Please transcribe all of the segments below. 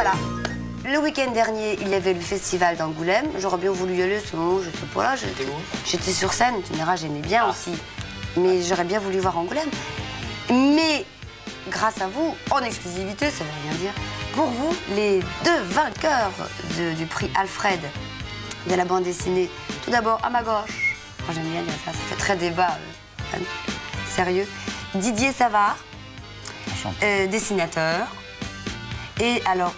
voilà. Le week-end dernier, il y avait le festival d'Angoulême. J'aurais bien voulu y aller, sinon j'étais pas là. J'étais sur scène, tu diras, j'aimais bien aussi. Mais j'aurais bien voulu voir Angoulême. Mais grâce à vous, en exclusivité, ça veut rien dire, pour vous, les deux vainqueurs du prix Alfred de la bande dessinée. Tout d'abord, à ma gauche, moi j'aime bien dire ça fait très débat, sérieux. Didier Savard, dessinateur. Et alors,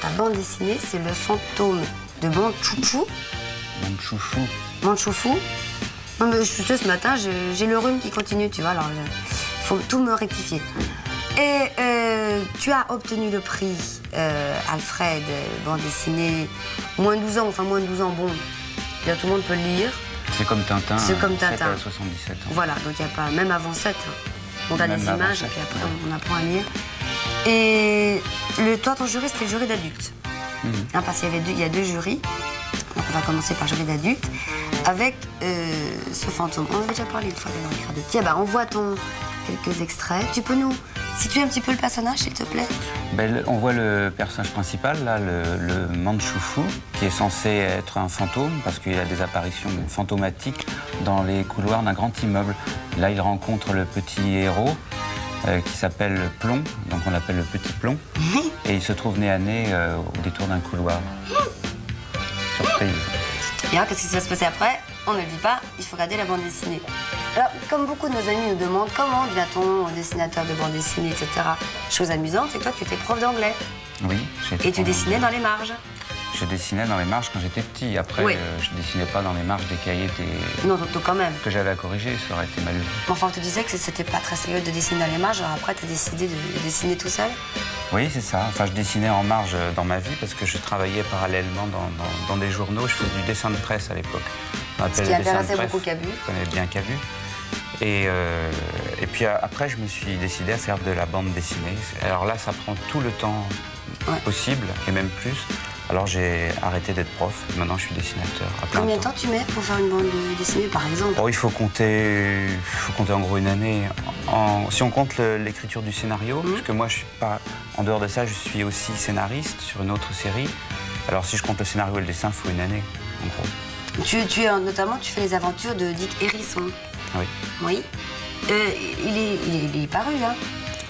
ta bande dessinée, c'est le fantôme de Mandchouchou. Mandchouchou. Mandchouchou. Non, mais ce matin, j'ai le rhume qui continue, tu vois, alors il faut tout me rectifier. Et tu as obtenu le prix Alfred, bande dessinée, moins de 12 ans, enfin moins de 12 ans, bon, tout le monde peut le lire. C'est comme Tintin. C'est comme Tintin. 7 à 77 ans. Voilà, donc il n'y a pas, même avant 7, on a des images et puis après on apprend à lire. Et toi, ton jury, c'était le jury d'adultes. Hein, parce qu'il y a deux jurys. Donc on va commencer par jury d'adultes avec ce fantôme. On avait déjà parlé une fois de Tiens, bah, on voit quelques extraits. Tu peux nous situer un petit peu le personnage, s'il te plaît? Ben, on voit le personnage principal, là, le Mandchouchou, qui est censé être un fantôme, parce qu'il a des apparitions fantomatiques dans les couloirs d'un grand immeuble. Là, il rencontre le petit héros, qui s'appelle Plomb, donc on l'appelle le petit Plomb, et il se trouve nez à nez au détour d'un couloir. Surprise. Et alors, qu'est-ce qui va se passer après? On ne le dit pas, il faut regarder la bande dessinée. Alors, comme beaucoup de nos amis nous demandent comment devient-on dessinateur de bande dessinée, etc. Chose amusante, c'est que toi, tu étais prof d'anglais. Oui, j'ai Et tu dessinais dans les marges. Je dessinais dans les marges quand j'étais petit. Après, oui. Je dessinais pas dans les marges des cahiers Non, donc quand même. Que j'avais à corriger, ça aurait été mal vu. Enfin, on te disait que c'était pas très sérieux de dessiner dans les marges, alors après, tu as décidé de dessiner tout seul? Oui, c'est ça. Enfin, je dessinais en marge dans ma vie parce que je travaillais parallèlement dans des journaux. Je faisais du dessin de presse à l'époque. Ce qui intéressait beaucoup Cabu. Je connais bien Cabu. Et puis après, je me suis décidé à faire de la bande dessinée. Alors là, ça prend tout le temps possible, et même plus. Alors j'ai arrêté d'être prof, maintenant je suis dessinateur. Combien de temps tu mets pour faire une bande dessinée, par exemple? Oh, il faut compter en gros une année. Si on compte l'écriture du scénario, parce que moi je suis pas, en dehors de ça, je suis aussi scénariste sur une autre série. Alors si je compte le scénario et le dessin, il faut une année, en gros. Notamment, tu fais les aventures de Dick Hérisson. Oui. Oui. Il est paru, hein?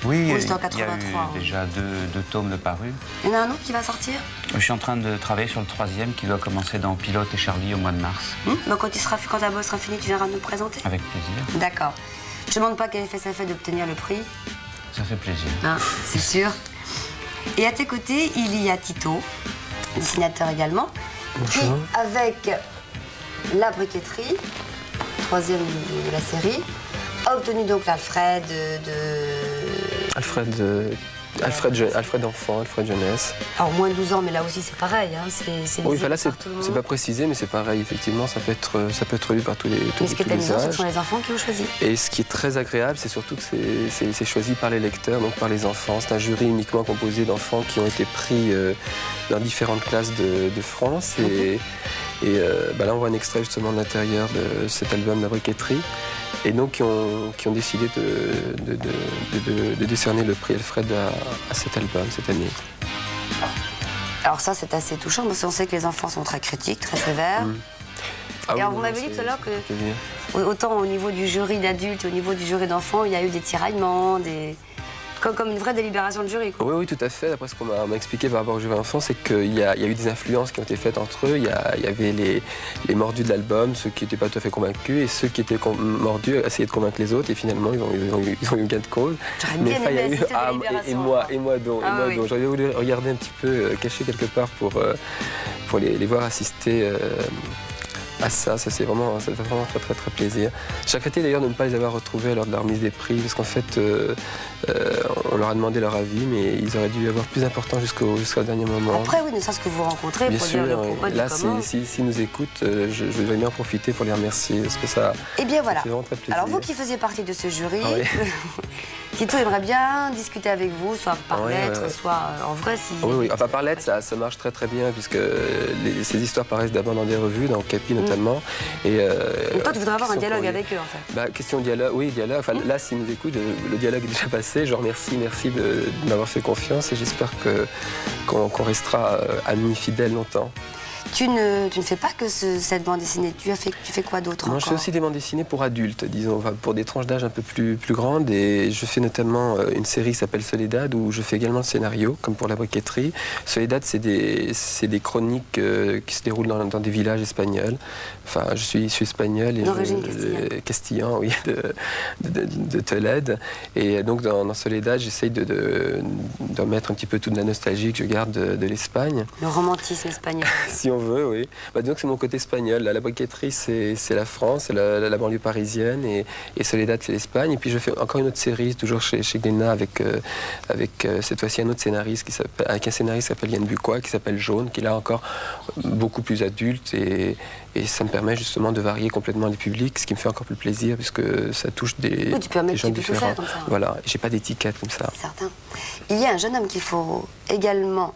Oui, c'était en 83. Il y a eu déjà deux tomes de parus. Il y en a un autre qui va sortir? Je suis en train de travailler sur le 3e qui doit commencer dans Pilote et Charlie au mois de mars. Donc quand ta bosse sera finie, tu viendras nous présenter? Avec plaisir. D'accord. Je ne demande pas quel effet ça fait d'obtenir le prix. Ça fait plaisir. Hein, c'est sûr. Et à tes côtés, il y a Tito, dessinateur également, qui, avec La Briqueterie, 3e de la série, a obtenu donc l'Alfred Alfred enfant, Alfred jeunesse. Alors moins de 12 ans, mais là aussi c'est pareil. Hein, oui, là c'est pas précisé, mais c'est pareil, effectivement, ça peut être lu par tous les âges. Mais ce qui est amusant, ce sont les enfants qui ont choisi. Et ce qui est très agréable, c'est surtout que c'est choisi par les lecteurs, donc par les enfants. C'est un jury uniquement composé d'enfants qui ont été pris dans différentes classes de France. Et là, on voit un extrait justement de l'intérieur de cet album La Briqueterie. Et donc, qui ont décidé de décerner le prix Alfred à cet album cette année. Alors ça, c'est assez touchant, parce qu'on sait que les enfants sont très critiques, très sévères. Ah, et alors, vous m'avez dit tout à l'heure que, autant au niveau du jury d'adultes, au niveau du jury d'enfants, il y a eu des tiraillements, comme une vraie délibération de jury, quoi. Oui, tout à fait. D'après ce qu'on m'a expliqué par rapport au jury enfant, c'est qu'il y a eu des influences qui ont été faites entre eux. Il y avait les mordus de l'album, ceux qui n'étaient pas tout à fait convaincus, et ceux qui étaient mordus essayaient de convaincre les autres, et finalement, ils ont eu gain de cause. Mais il y a eu et moi donc. J'aurais voulu regarder un petit peu, caché quelque part, pour les voir assister à ça fait vraiment très très très plaisir. J'ai regretté d'ailleurs de ne pas les avoir retrouvés lors de la remise des prix, parce qu'en fait, on leur a demandé leur avis, mais ils auraient dû avoir plus important jusqu'au dernier moment. Après, oui, ne serait-ce que vous rencontrez bien pour sûr, dire le pourquoi du là, comment. s'ils nous écoutent, je voudrais bien en profiter pour les remercier, parce que ça, et bien voilà. ça fait vraiment très plaisir. Alors vous qui faisiez partie de ce jury, Tito aimerait bien discuter avec vous, soit par lettre, soit en vrai. Si... Oui, enfin par lettre, ça marche très très bien, puisque ces histoires paraissent d'abord dans des revues, dans Capi notamment. Et, donc toi, tu voudrais avoir un dialogue avec eux, en fait. Bah, question de dialogue, oui, dialogue. Enfin, là, s'ils nous écoutent, le dialogue est déjà passé. Je remercie, merci de m'avoir fait confiance et j'espère qu'on restera amis fidèles longtemps. Tu ne fais pas que cette bande dessinée, tu fais quoi d'autre encore? Je fais aussi des bandes dessinées pour adultes, disons, enfin, pour des tranches d'âge un peu plus grandes. Et je fais notamment une série qui s'appelle Soledad, où je fais également le scénario, comme pour la briqueterie. Soledad, c'est des chroniques qui se déroulent dans des villages espagnols. Enfin, je suis espagnol et castillan, oui, de Tolède. Et donc, dans Soledad, j'essaye de mettre un petit peu toute la nostalgie que je garde de l'Espagne. Le romantisme espagnol. Si on veut, oui. Bah, disons que c'est mon côté espagnol. La briqueterie, c'est la France, c'est la banlieue parisienne, et Soledad, c'est l'Espagne. Et puis je fais encore une autre série, toujours chez Glénat, avec cette fois-ci un autre scénariste, avec un scénariste qui s'appelle Yann Bucois, qui s'appelle Jaune, qui est là encore beaucoup plus adulte, et ça me permet justement de varier complètement les publics, ce qui me fait encore plus plaisir, puisque ça touche des gens différents. Comme ça, hein. Voilà, j'ai pas d'étiquette comme ça. C'est certain. Il y a un jeune homme qu'il faut également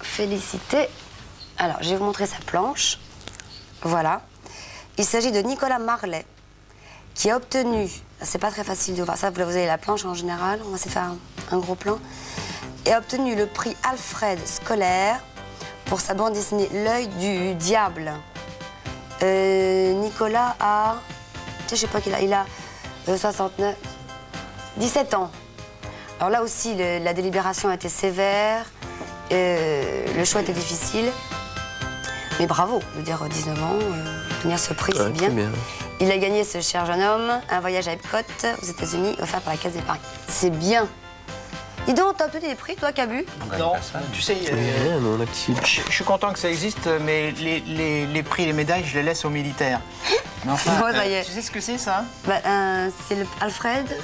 féliciter. Alors, je vais vous montrer sa planche. Voilà. Il s'agit de Nicolas Marlet, qui a obtenu, c'est pas très facile de voir ça, vous avez la planche en général, on va essayer de faire un gros plan, et a obtenu le prix Alfred scolaire pour sa bande dessinée L'œil du diable. Nicolas a, je sais pas qu'il a, il a 17 ans. Alors là aussi, la délibération a été sévère, le choix était difficile. Mais bravo, de dire 19 ans, obtenir ce prix, c'est bien. Il a gagné, ce cher jeune homme, un voyage à Epcot, aux États-Unis, offert par la Caisse d'épargne. C'est bien. Dis donc, t'as obtenu des prix, toi, Cabu? Non, tu sais, je suis content que ça existe, mais les prix, les médailles, je les laisse aux militaires. Mais enfin, ça y est. Tu sais ce que c'est, ça? C'est le Alfred.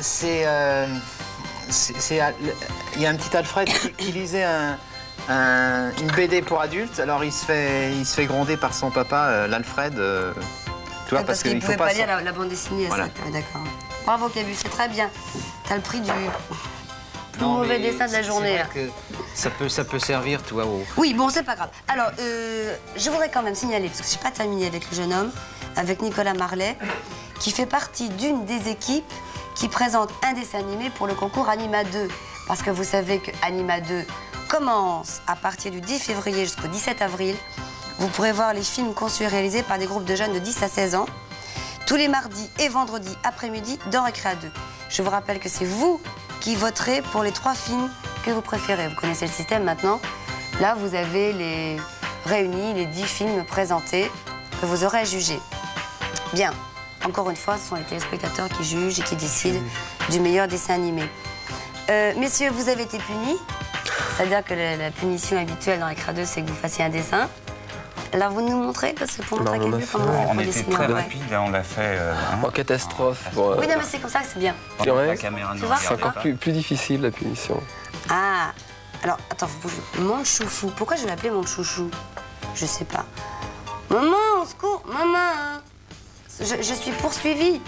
Il y a un petit Alfred qui lisait une BD pour adultes, alors il se fait gronder par son papa, l'Alfred, tu vois, parce qu'il ne pouvait pas lire la bande dessinée. Voilà. D'accord. Bravo, Cabu, c'est très bien. T'as le prix du plus mauvais dessin de la journée. Là. Que ça peut servir, tu vois. Oui, bon, c'est pas grave. Alors, je voudrais quand même signaler, parce que je n'ai pas terminé avec le jeune homme, avec Nicolas Marlet, qui fait partie d'une des équipes qui présente un dessin animé pour le concours Anima 2. Parce que vous savez que Anima 2 commence à partir du 10 février jusqu'au 17 avril. Vous pourrez voir les films conçus et réalisés par des groupes de jeunes de 10 à 16 ans, tous les mardis et vendredis après-midi dans Récréa 2. Je vous rappelle que c'est vous qui voterez pour les 3 films que vous préférez. Vous connaissez le système maintenant. Là, vous avez réunis les 10 films présentés que vous aurez à juger. Bien, encore une fois, ce sont les téléspectateurs qui jugent et qui décident du meilleur dessin animé. Messieurs, vous avez été punis. C'est-à-dire que la punition habituelle dans Récréa 2, c'est que vous fassiez un dessin. Là, vous nous montrez, parce que pour montrer comment on était très rapide, on l'a fait en catastrophe. Oui, non, mais c'est comme ça que c'est bien. C'est encore plus difficile, la punition. Ah, alors, attends, mon chouchou. Pourquoi je vais l'appeler mon chouchou? Je sais pas. Maman, au secours, maman. Je suis poursuivie.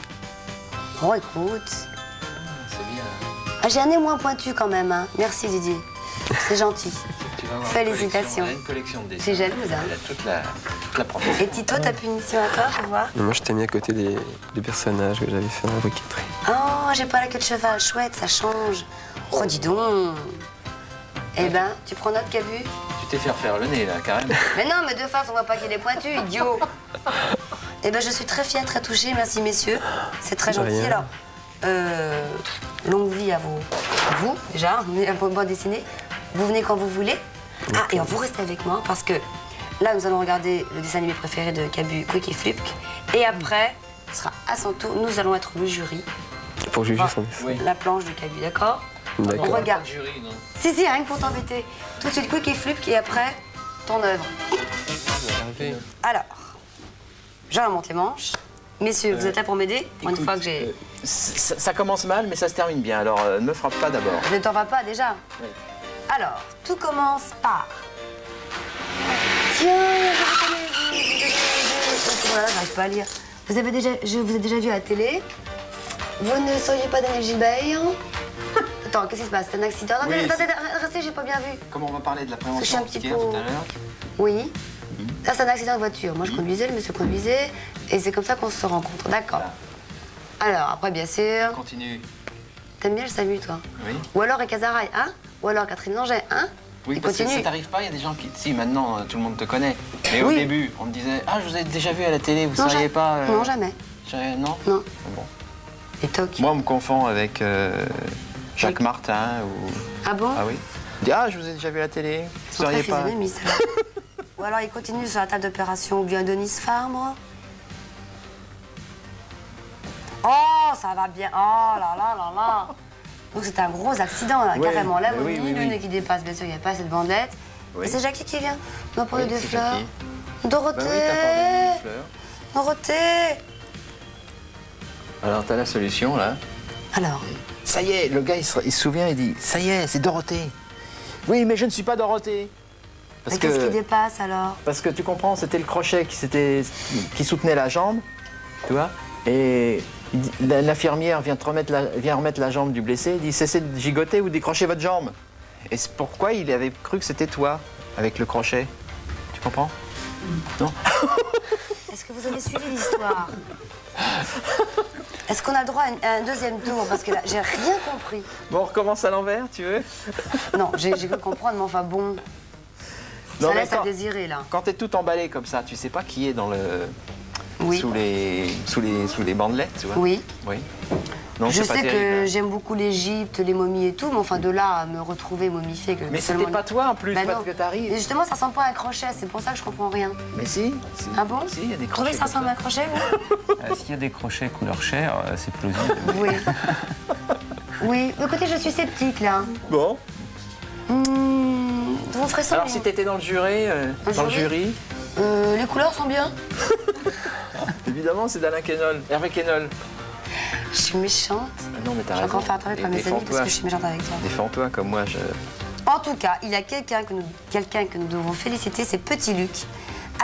Oh, écoute. C'est bien. Ah, j'ai un nez moins pointu quand même, hein. Merci, Didier. C'est gentil. Félicitations. Une collection de dessins. C'est jalouse, hein. Il y a toute la profondeur. Et Tito, ta punition à toi, pour voir? Moi, je t'ai mis à côté des personnages que j'avais fait dans la briqueterie. Oh, j'ai pas la queue de cheval. Chouette, ça change. Oh, dis donc. Eh ben, tu prends note, Cabu? Tu t'es fait refaire le nez, là, carrément. Mais non, mais de face, on voit pas qu'il est pointu, idiot. Eh ben, je suis très fière, très touchée. Merci, messieurs. C'est très gentil. Alors, longue vie à vous, déjà, pour une bande dessinée. Vous venez quand vous voulez. Ah, et vous restez avec moi parce que là, nous allons regarder le dessin animé préféré de Cabu, Quick et Flupk. Et après, ce sera à son tour, nous allons être le jury. Pour juger son dessin. La planche de Cabu, d'accord? D'accord. On regarde. Jury, non? Si, rien que pour t'embêter. Tout de suite, Quick et Flupk et après, ton œuvre. Alors, je remonte les manches. Messieurs, vous êtes là pour m'aider? Une fois que j'ai... Ça commence mal, mais ça se termine bien. Alors, ne me frappe pas d'abord. Je ne t'en vas pas déjà. Oui. Alors, tout commence par... Tiens, voilà, j'arrive pas à lire. Je vous ai déjà vu à la télé. Vous ne seriez pas Daniel Gilbert? Attends, qu'est-ce qui se passe? C'est un accident? Non, Oui, attendez, restez, j'ai pas bien vu. Comme on va parler de la Je suis prévention un petit routière peu- tout à l'heure. Oui. Ça, c'est un accident de voiture. Moi, je conduisais, le monsieur conduisait, et c'est comme ça qu'on se rencontre. D'accord. Alors, après, bien sûr, Continue. t'aimes bien le SAMU, toi? Oui. Ou alors Ekazaraï, hein? Ou alors Catherine Langer, hein? Oui, Et parce que continue. ça t'arrive pas, il y a des gens qui... Si, maintenant, tout le monde te connaît. Mais au Oui. début, on me disait, ah, je vous ai déjà vu à la télé, vous Non, saviez pas... Non, jamais. Non. Non. Bon. Et toc. Moi, on me confond avec Jacques Martin ou... Ah bon? Ah oui. Il dit, ah, je vous ai déjà vu à la télé, Ils vous sont très sauriez pas... physionomistes, alors. Ou alors, il continue sur la table d'opération, ou bien Denis Farbre. Oh, ça va bien. Oh là là là là. Donc, c'était un gros accident, là, Oui, carrément. Là, mais vous oui, voyez, oui, le oui. nez qui dépasse, bien sûr, il n'y a pas cette bandelette. Oui. Et c'est Jackie qui vient. Il m'a parlé Oui, des c'est fleurs. Jackie. Dorothée. Bah oui, t'as parlé des fleurs. Dorothée. Alors, t'as la solution, là. Alors, Ça y est, le gars, il se souvient, il dit, ça y est, c'est Dorothée. Oui, mais je ne suis pas Dorothée. mais qu'est-ce qui dépasse, alors? Parce que tu comprends, c'était le crochet qui soutenait la jambe, tu vois. Et l'infirmière vient remettre la jambe du blessé. Il dit, cessez de gigoter ou décrochez votre jambe. Et c'est pourquoi il avait cru que c'était toi, avec le crochet. Tu comprends? Non. Est-ce que vous avez suivi l'histoire? Est-ce qu'on a le droit à un deuxième tour? Parce que là, j'ai rien compris. Bon, on recommence à l'envers, tu veux? Non, j'ai cru comprendre, mais enfin bon. Non, Ça mais laisse à désirer, là. Quand t'es tout emballé comme ça, tu sais pas qui est dans le... Oui. Sous les bandelettes, tu vois. Oui. Oui. Non, Je c'est pas sais terrible. que j'aime beaucoup l'Égypte, les momies et tout, mais enfin de là à me retrouver momifiée que Mais seulement- c'était pas toi en plus, Bah parce non. que t'arrives. Mais justement, ça ressemble pas à un crochet, c'est pour ça que je comprends rien. Mais si. Ah bon? Si, il y a des Vous trouvez crochets. que ça ressemble à un crochet, vous? S'il y a des crochets couleur chair, c'est plausible. Oui. Oui. Mais écoutez, je suis sceptique, là. Bon. Vous ferez ça. Alors, si t'étais dans le jury, Les couleurs sont bien. évidemment, c'est d'Alain Quénol, Hervé Quénol. Je suis méchante. Ah non, mais t'as Je vais raison. encore faire un travail avec mes amis parce que je suis méchante avec toi. Défends-toi comme moi, En tout cas, il y a quelqu'un que nous devons féliciter, c'est Petit Luc,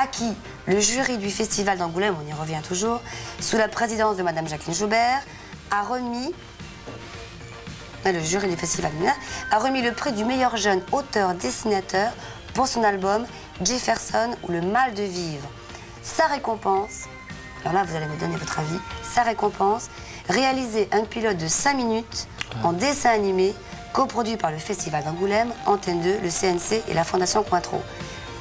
à qui le jury du festival d'Angoulême, on y revient toujours, sous la présidence de Madame Jacqueline Joubert, a remis, le jury du festival a remis le prix du meilleur jeune auteur-dessinateur pour son album Jefferson ou Le mal de vivre. Sa récompense, alors là vous allez me donner votre avis, sa récompense, réaliser un pilote de 5 minutes en dessin animé coproduit par le Festival d'Angoulême, Antenne 2, le CNC et la Fondation Cointreau.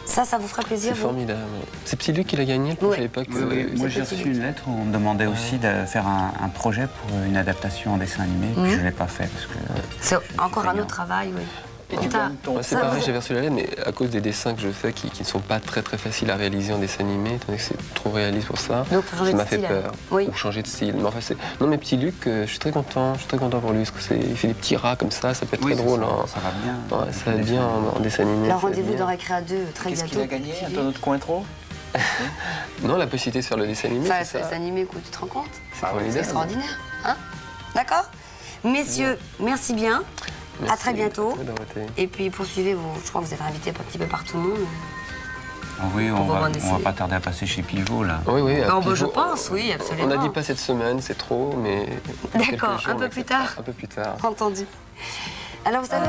Ça vous ferait plaisir, C'est vous? formidable. C'est Petit Luc qui l'a gagné le prix Ouais. à l'époque. Oui, oui. Moi, j'ai petit reçu une lettre où on me demandait aussi de faire un projet pour une adaptation en dessin animé. Puis je ne l'ai pas fait parce que... C'est encore un feignant. autre travail, oui. Et tu T'as- donnes ton... Ouais, c'est Ça, pareil, vous- j'ai reçu la lettre, mais à cause des dessins que je fais qui ne sont pas très faciles à réaliser en dessin animé, étant donné que c'est trop réaliste pour ça, Donc, faut changer ça de m'a fait style, peur. alors. Oui. Ou changer de style. Mais enfin, non, mais Petit Luc, je suis très content pour lui, parce que il fait des petits rats comme ça peut être Oui, très drôle. ça va bien. Ouais, ça va bien en dessin animé. Alors ça va rendez-vous bien. dans Récréa 2 très Qu'est-ce bientôt. qu'il a gagné, Petit Luc. Antoine de Cointreau? Non, la possibilité de faire le dessin animé, Enfin, c'est les ça. animés, écoute, tu te rends compte? C'est C'est formidable. extraordinaire. Hein? D'accord? Messieurs, merci bien. Merci. À très bientôt. À toi, Dorothée. Et puis poursuivez vos. Je crois que vous avez invité un petit peu par tout le monde. Oui, on Pour va vendre pas tarder à passer chez Pivot, là. Oui, à Oh, bah, je Pivot, pense, oui, absolument. On a dit pas cette semaine, c'est trop, mais. dans quelques D'accord, jours, un on peu plus acceptera. tard. Un peu plus tard. Entendu. Alors vous savez.